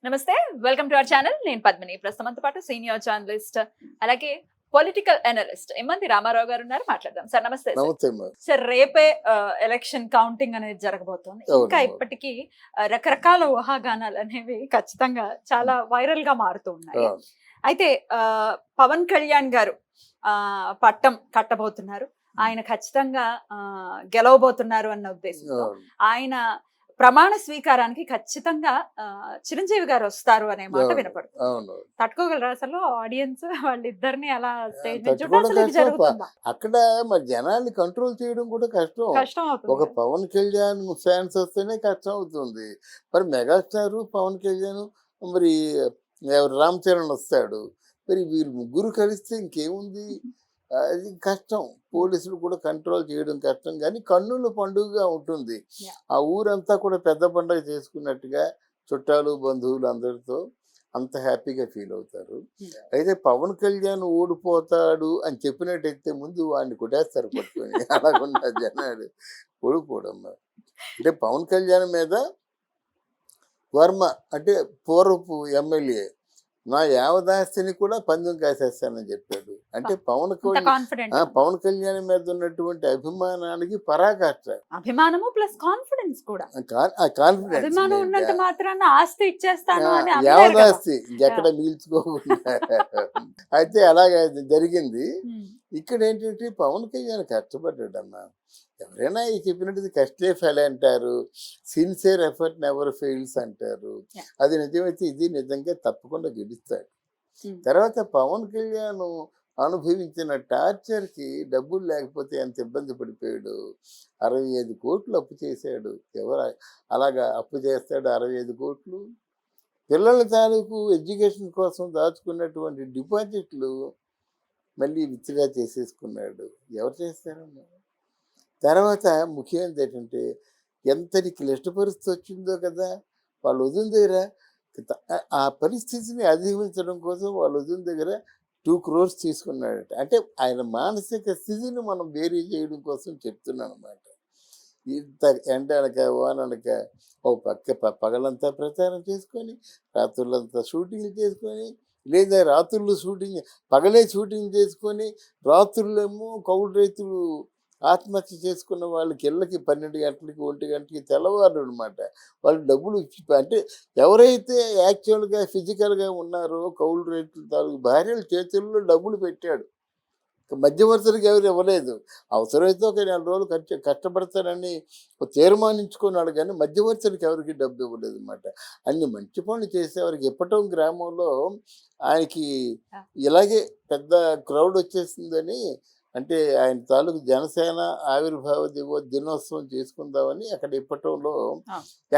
నమస్తే. Welcome to our channel. నేను పద్మిని. ప్రస్తుతంతో పాటు సీనియర్ జర్నలిస్ట్ అలాగే పొలిటికల్ అనలిస్ట్ ఎమ్మంది రామారావు గారు ఉన్నారు. మాట్లాడదాం. సార్ నమస్తే సార్. నమస్తే అమ్మా. సార్ రేపే ఎలక్షన్ కౌంటింగ్ అనేది జరగబోతోంది. ఇంకా అవును. ఇప్పటికీ రకరకాల ఊహాగానాలు అనేవి ఖచ్చితంగా చాలా వైరల్ గా మారుతూ ఉన్నాయి. అవును. అయితే పవన్ కళ్యాణ్ గారు పట్టం కట్టబోతున్నారు. ఆయన ఖచ్చితంగా గెలవబోతున్నారు అన్న ఉద్దేశంతో అవును. ఆయన ప్రమాణ స్వీకారానికి ఖచ్చితంగా చిరంజీవి గారు వస్తారు అనే మాట అవును. వినపడుతుంది. అవును. తట్టుకోగలరా అసలు ఆడియన్స్ వాళ్ళిద్దరిని అలా స్టేజ్ నుంచి తట్టుకోవడం అసలు ఇది కష్టం. జరుగుతుందా? అక్కడ మరి జనాల్ని కంట్రోల్ చేయడం కూడా కష్టం. కష్టం ఒక అవుతుంది. పవన్ కళ్యాణ్ ఫ్యాన్స్ వస్తేనే కష్టం అవుతుంది. మరి మెగాస్టార్ పవన్ కళ్యాణ్, మరి ఎవరు రామ్ చరణ్ వస్తాడు. మరి వీళ్ళు ముగ్గురు కలిస్తే ఇంకేముంది? అది కష్టం. పోలీసులు కూడా కంట్రోల్ చేయడం కష్టం, కానీ కన్నుల పండుగగా ఉంటుంది. Yeah. ఆ ఊరంతా కూడా పెద్ద పండుగ చేసుకున్నట్టుగా చుట్టాలు బంధువులు అందరితో అంత హ్యాపీగా ఫీల్ అవుతారు. అయితే పవన్ కళ్యాణ్ ఓడిపోతాడు అని చెప్పినట్టయితే ముందు వాడిని కొట్టేస్తారు పట్టుకొని. అలాగున్న జనాలు ఓడిపోవడం. అంటే పవన్ కళ్యాణ్ మీద వర్మ అంటే పూర్వపు ఎమ్మెల్యే నా యావదాస్తిని కూడా పందెం కాసేస్తానని చెప్పాడు. అంటే పవన్ కళ్యాణ్ మీద ఉన్నటువంటి అభిమానానికి పరాకాష్ట. అభిమానము ప్లస్ కాన్ఫిడెన్స్ కూడా. కాన్ఫిడెన్స్ అభిమానం ఉన్నంత మాత్రాన ఆస్తి ఇచ్చేస్తాను అని అనలేరు కదా. యావదాస్తి ఇంకెక్కడ మిగిల్చుకోకుండా. అయితే అలాగే జరిగింది. ఇక్కడ ఏంటంటే పవన్ కళ్యాణ్ కష్టపడ్డాడమ్మా. ఎవరైనా ఈ చెప్పినట్టు కష్టే ఫెయిల్ అంటారు, సిన్సియర్ ఎఫర్ట్ నెవర్ ఫెయిల్స్ అంటారు. అది నిజమైతే ఇది నిజంగా తప్పకుండా గెలుస్తాడు. తర్వాత పవన్ కళ్యాణ్ అనుభవించిన టార్చర్కి డబ్బులు లేకపోతే ఎంత ఇబ్బంది పడిపోయాడు. 65 కోట్లు అప్పు చేశాడు. ఎవరు అలాగా అప్పు చేస్తాడు 65 కోట్లు? పిల్లల తాలూకు ఎడ్యుకేషన్ కోసం దాచుకున్నటువంటి డిపాజిట్లు మళ్ళీ విత్డ్రా చేసేసుకున్నాడు. ఎవరు చేస్తారమ్మా? తర్వాత ముఖ్యమైనది ఏంటంటే ఎంతటి క్లిష్ట పరిస్థితి వచ్చిందో కదా, వాళ్ళ వదిన దగ్గర ఆ పరిస్థితిని అధిగమించడం కోసం వాళ్ళ వదిన దగ్గర 2 crores తీసుకున్నాడట. అంటే ఆయన మానసిక స్థితిని మనం బేరీ చేయడం కోసం చెప్తున్నాను అనమాట. ఇంత ఎండ అనక వాననక ఓ పగలంతా ప్రచారం చేసుకొని, రాత్రులంతా షూటింగ్లు చేసుకొని, లేదా రాత్రులు షూటింగ్ పగలే షూటింగ్ చేసుకొని, రాత్రులేమో కౌలు రైతులు ఆత్మహత్య చేసుకున్న వాళ్ళకి ఇళ్ళకి 12 గంటలకి 1 గంటకి తెల్లవారు అనమాట. వాళ్ళు డబ్బులు ఇచ్చి అంటే ఎవరైతే యాక్చువల్గా ఫిజికల్గా ఉన్నారో కౌలు రైతుల తాలూకు భార్యల చేతుల్లో డబ్బులు పెట్టాడు. మధ్యవర్తులకు ఎవరు ఇవ్వలేదు. అవసరమైతే ఒక 4 రోజులు కష్టపడతానని తీర్మానించుకున్నాడు, కానీ మధ్యవర్తులకు ఎవరికి డబ్బు ఇవ్వలేదు అనమాట. అన్ని మంచి పనులు చేసేవారికి ఇప్పటం గ్రామంలో ఆయనకి ఇలాగే పెద్ద క్రౌడ్ వచ్చేసిందని, అంటే ఆయన తాలూకు జనసేన ఆవిర్భావ దినోత్సవం చేసుకుందామని అక్కడ ఇప్పటంలో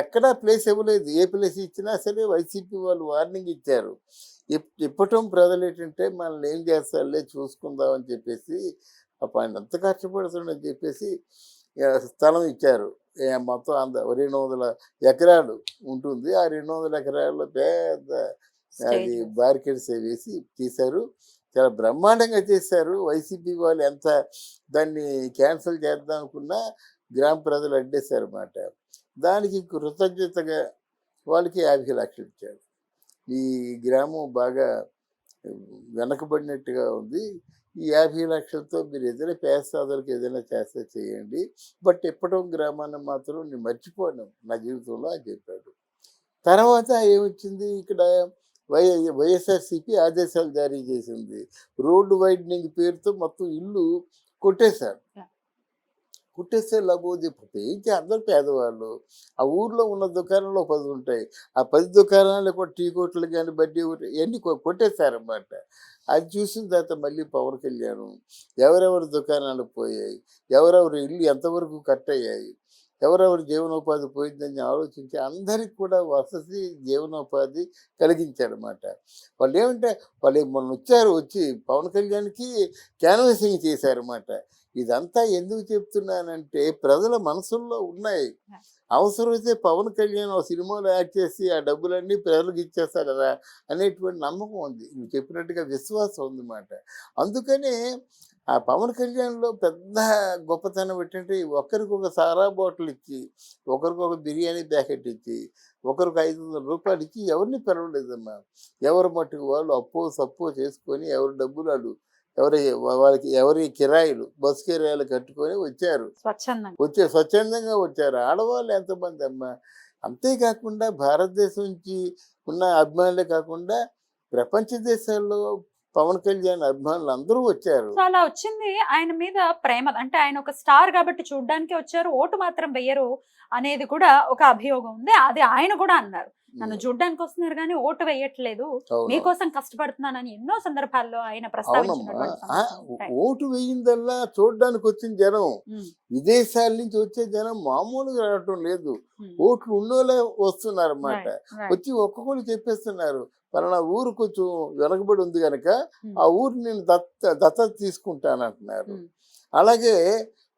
ఎక్కడా ప్లేస్ ఇవ్వలేదు. ఏ ప్లేస్ ఇచ్చినా సరే వైసీపీ వాళ్ళు వార్నింగ్ ఇచ్చారు. ఇప్పటం ప్రజలు ఏంటంటే మనల్ని ఏం చేస్తారులే చూసుకుందామని చెప్పేసి ఆయన అంత కష్టపడుతుండని చెప్పేసి స్థలం ఇచ్చారు. మొత్తం 200 ఎకరాలు ఉంటుంది. ఆ 200 ఎకరాల్లో పెద్ద అది బారికేడ్స్ వేసి తీశారు. చాలా బ్రహ్మాండంగా చేశారు. వైసీపీ వాళ్ళు ఎంత దాన్ని క్యాన్సిల్ చేద్దాం అనుకున్నా గ్రామ ప్రజలు అడ్డేశారు అన్నమాట. దానికి కృతజ్ఞతగా వాళ్ళకి 50 లక్షలు ఇచ్చాడు. ఈ గ్రామం బాగా వెనకబడినట్టుగా ఉంది, ఈ 50 లక్షలతో మీరు ఏదైనా పేదసాదులకు ఏదైనా చేస్తే చేయండి, బట్ ఇప్పటం గ్రామాన్ని మాత్రం నేను మర్చిపోను నా జీవితంలో అని చెప్పాడు. తర్వాత ఏమొచ్చింది, ఇక్కడ వైఎస్ఆర్సీపీ ఆదేశాలు జారీ చేసింది. రోడ్డు వైడనింగ్ పేరుతో మొత్తం ఇల్లు కొట్టేశారు. కొట్టేస్తే లబోది ఏంటి, అందరు పేదవాళ్ళు. ఆ ఊర్లో ఉన్న దుకాణంలో 10 ఉంటాయి. ఆ 10 దుకాణాలు కూడా టీ కొట్లు కానీ బడ్డీ ఇవన్నీ కొట్టేశారన్నమాట. అది చూసిన తర్వాత మళ్ళీ పవన్ కళ్యాణ్ ఎవరెవరి దుకాణాలు పోయాయి, ఎవరెవరి ఇల్లు ఎంతవరకు కట్ అయ్యాయి, ఎవరెవరి జీవనోపాధి పోయిందని ఆలోచించి అందరికి కూడా వసతి జీవనోపాధి కలిగించారన్నమాట. వాళ్ళు ఏమంటే వాళ్ళు మొన్న వచ్చి పవన్ కళ్యాణ్కి క్యాన్వాసింగ్ చేశారన్నమాట. ఇదంతా ఎందుకు చెప్తున్నానంటే ప్రజల మనసుల్లో ఉన్నాయి. అవసరమైతే పవన్ కళ్యాణ్ ఒక సినిమాలో యాక్ట్ చేసి ఆ డబ్బులన్నీ ప్రజలకు ఇచ్చేస్తాడు కదా అనేటువంటి నమ్మకం ఉంది. నువ్వు చెప్పినట్టుగా విశ్వాసం ఉందన్నమాట. అందుకనే ఆ పవన్ కళ్యాణ్లో పెద్ద గొప్పతనం ఏంటంటే ఒకరికి ఒక సారా బాటిల్ ఇచ్చి, ఒకరికి ఒక బిర్యానీ ప్యాకెట్ ఇచ్చి, ఒకరికి 500 రూపాయలు ఇచ్చి ఎవరిని పిలవలేదమ్మా. ఎవరి మట్టుకు వాళ్ళు అప్పో సప్పో చేసుకొని ఎవరి డబ్బులు వాళ్ళు వాళ్ళకి ఎవరి కిరాయిలు బస్సు కిరాయిలు కట్టుకొని వచ్చారు. స్వచ్ఛందంగా వచ్చారు. ఆడవాళ్ళు ఎంతమంది అమ్మా. అంతేకాకుండా భారతదేశం నుంచి ఉన్న అభిమానులే కాకుండా ప్రపంచ దేశాల్లో పవన్ కళ్యాణ్ అభిమానులు అందరూ వచ్చారు. అలా వచ్చింది ఆయన మీద ప్రేమ, అంటే ఆయన ఒక స్టార్ కాబట్టి చూడ్డానికి వచ్చారు, ఓటు మాత్రం వెయ్యరు అనేది కూడా ఒక అభియోగం ఉంది. అది ఆయన కూడా అన్నారు, నన్ను చూడ్డానికి వస్తున్నారు కానీ ఓటు వేయట్లేదు, మీకోసం కష్టపడుతున్నానని ఎన్నో సందర్భాల్లో ఆయన ప్రస్తావించినటువంటి. ఓటు వేయిందల్లా చూడడానికి వచ్చిన జనం, విదేశాల నుంచి వచ్చే జనం మామూలుగా రావటం లేదు. ఓట్లు ఉన్నోళ్ళే వస్తున్నారు అన్నమాట. వచ్చి ఒక్కొక్కరు చెప్పేస్తున్నారు, పలానా ఊరు కొంచెం వెనకబడి ఉంది కనుక ఆ ఊరు నేను దత్తత తీసుకుంటానంటున్నారు. అలాగే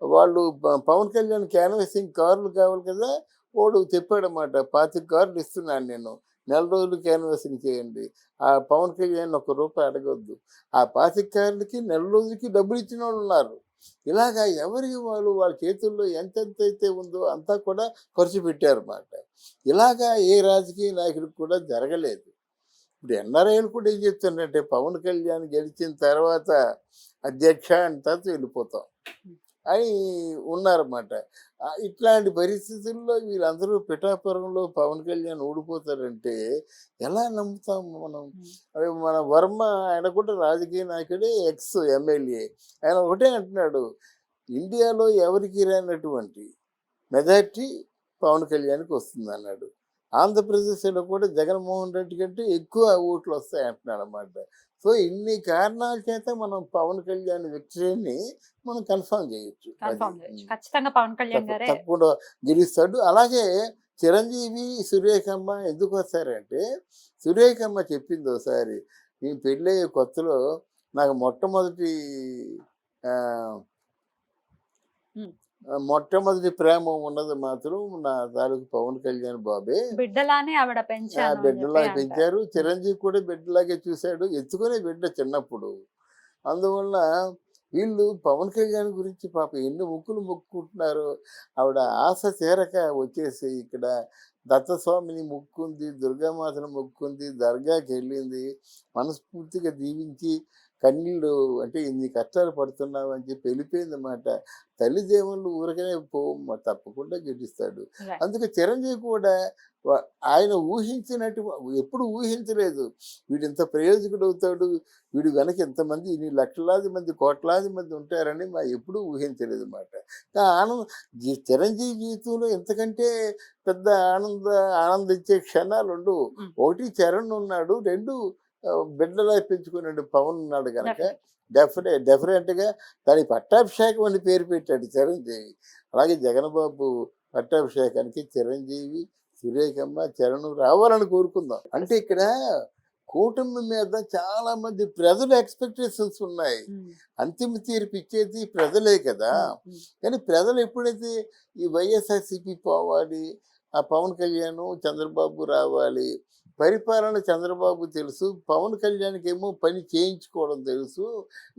వాళ్ళు పవన్ కళ్యాణ్ క్యాన్వాసింగ్ కార్లు కావాలి కదా, వాడు చెప్పాడన్నమాట, 25 కార్లు ఇస్తున్నాను నేను, నెల రోజులు క్యాన్వాసింగ్ చేయండి. ఆ పవన్ కళ్యాణ్ ₹1 అడగొద్దు. ఆ 25 కార్లకి నెల రోజులకి డబ్బులు ఇచ్చిన వాళ్ళు ఉన్నారు. ఇలాగా ఎవరికి వాళ్ళు వాళ్ళ చేతుల్లో ఎంతైతే ఉందో అంతా కూడా ఖర్చు పెట్టారన్నమాట. ఇలాగా ఏ రాజకీయ నాయకుడికి కూడా జరగలేదు. ఇప్పుడు ఎన్ఆర్ఐలు కూడా ఏం చెప్తున్నారంటే, పవన్ కళ్యాణ్ గెలిచిన తర్వాత అధ్యక్ష అంత వెళ్ళిపోతాం అని ఉన్నారన్నమాట. ఇట్లాంటి పరిస్థితుల్లో వీళ్ళందరూ పిఠాపురంలో పవన్ కళ్యాణ్ ఓడిపోతారంటే ఎలా నమ్ముతాం మనం? మన వర్మ ఆయన కూడా రాజకీయ నాయకుడే, ఎక్స్ ఎమ్మెల్యే. ఆయన ఒకటే అంటున్నాడు, ఇండియాలో ఎవరికి రానటువంటి మెజార్టీ పవన్ కళ్యాణ్కి వస్తుంది అన్నాడు. ఆంధ్రప్రదేశ్లో కూడా జగన్మోహన్ రెడ్డి కంటే ఎక్కువ ఓట్లు వస్తాయి అంటున్నాడు అన్నమాట. సో ఇన్ని కారణాల చేత మనం పవన్ కళ్యాణ్ విక్టరీని మనం కన్ఫర్మ్ చేయొచ్చు. తప్పకుండా గెలుస్తాడు. అలాగే చిరంజీవి, సురేఖమ్మ ఎందుకు వస్తారంటే, సురేఖమ్మ చెప్పింది ఒకసారి, నేను పెళ్ళయ్యే కొత్తలో నాకు మొట్టమొదటి ప్రేమ ఉన్నది మాత్రం నా తాలూకు పవన్ కళ్యాణ్ బాబే. బిడ్డలానే ఆవిడ బిడ్డలాగా పెంచారు. చిరంజీవి కూడా బిడ్డలాగే చూశాడు, ఎత్తుకునే బిడ్డ చిన్నప్పుడు. అందువల్ల వీళ్ళు పవన్ కళ్యాణ్ గురించి పాప ఎన్ని ముక్కులు మొక్కుంటున్నారు. ఆవిడ ఆశ తీరక వచ్చేసి ఇక్కడ దత్తస్వామిని మొక్కుంది, దుర్గామాతను మొక్కుంది, దర్గాకి వెళ్ళింది, మనస్ఫూర్తిగా దీవించి కన్నీళ్ళు అంటే ఇన్ని కష్టాలు పడుతున్నావు అని చెప్పి వెళ్ళిపోయింది అన్నమాట. తల్లిదేవుళ్ళు ఊరకనే తప్పకుండా గెలుస్తాడు. అందుకే చిరంజీవి కూడా ఆయన ఊహించినట్టు ఎప్పుడు ఊహించలేదు, వీడు ఇంత ప్రయోజకుడు అవుతాడు, వీడు వెనక ఎంతమంది ఇన్ని లక్షలాది మంది కోట్లాది మంది ఉంటారని ఎప్పుడూ ఊహించలేదు అన్నమాట. చిరంజీవి జీవితంలో ఎంతకంటే పెద్ద ఆనందించే క్షణాలు ఉండవు. ఒకటి చరణ్ ఉన్నాడు, 2 బిడ్డలా పెంచుకున్నాడు పవన్ ఉన్నాడు కనుక డెఫినెట్గా దానికి పట్టాభిషేకం అని పేరు పెట్టాడు చిరంజీవి. అలాగే జగన్బాబు పట్టాభిషేకానికి చిరంజీవి, సురేఖమ్మ, చరణ్ రావాలని కోరుకుందాం. అంటే ఇక్కడ కూటమి మీద చాలా మంది ప్రజల ఎక్స్పెక్టేషన్స్ ఉన్నాయి. అంతిమ తీర్పు ఇచ్చేది ప్రజలే కదా. కానీ ప్రజలు ఎప్పుడైతే ఈ వైఎస్ఆర్సీపీ పోవాలి, ఆ పవన్ కళ్యాణ్ చంద్రబాబు రావాలి, పరిపాలన చంద్రబాబు తెలుసు, పవన్ కళ్యాణ్కి ఏమో పని చేయించుకోవడం తెలుసు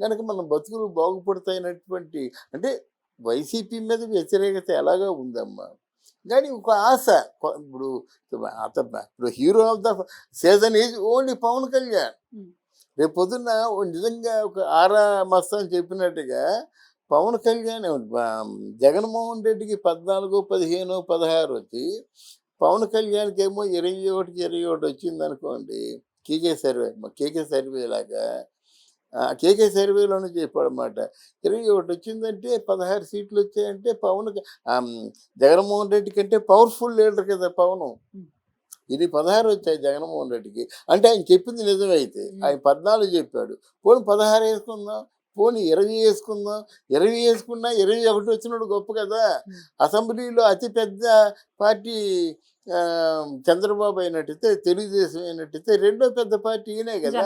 కనుక మన బతుకులు బాగుపడతాయినటువంటి, అంటే వైసీపీ మీద వ్యతిరేకత ఎలాగా ఉందమ్మా. కానీ ఒక ఆశ, ఇప్పుడు hero of the season is only Pawan Kalyan. రేపు పొద్దున్న నిజంగా ఒక ఆరా మస్తా అని చెప్పినట్టుగా పవన్ కళ్యాణ్ జగన్మోహన్ రెడ్డికి 14, 15, 16 వచ్చి పవన్ కళ్యాణ్కి ఏమో 21 వచ్చింది అనుకోండి. కేకే సర్వే లాగా కేకే సర్వేలోనే చెప్పాడన్నమాట. 21 వచ్చిందంటే 16 సీట్లు వచ్చాయంటే జగన్మోహన్ రెడ్డి కంటే పవర్ఫుల్ లీడర్ కదా పవన్. ఇది 16 వచ్చాయి జగన్మోహన్ రెడ్డికి. అంటే ఆయన చెప్పింది నిజమైతే ఆయన 14 చెప్పాడు, పోనీ 16 వేసుకుందాం, పోనీ 20 వేసుకుందాం, 20 వేసుకున్నా 21 వచ్చినప్పుడు గొప్ప కదా. అసెంబ్లీలో అతిపెద్ద పార్టీ చంద్రబాబు అయినట్టయితే, తెలుగుదేశం అయినట్టయితే రెండో పెద్ద పార్టీ ఈయనే కదా.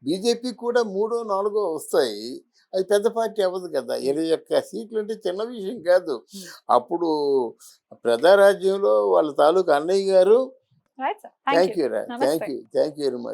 బీజేపీ కూడా 3, 4 వస్తాయి, అది పెద్ద పార్టీ అవ్వదు కదా. 21 సీట్లు అంటే చిన్న విషయం కాదు. అప్పుడు ప్రజారాజ్యంలో వాళ్ళ తాలూకు అన్నయ్య గారు. Thank you very much.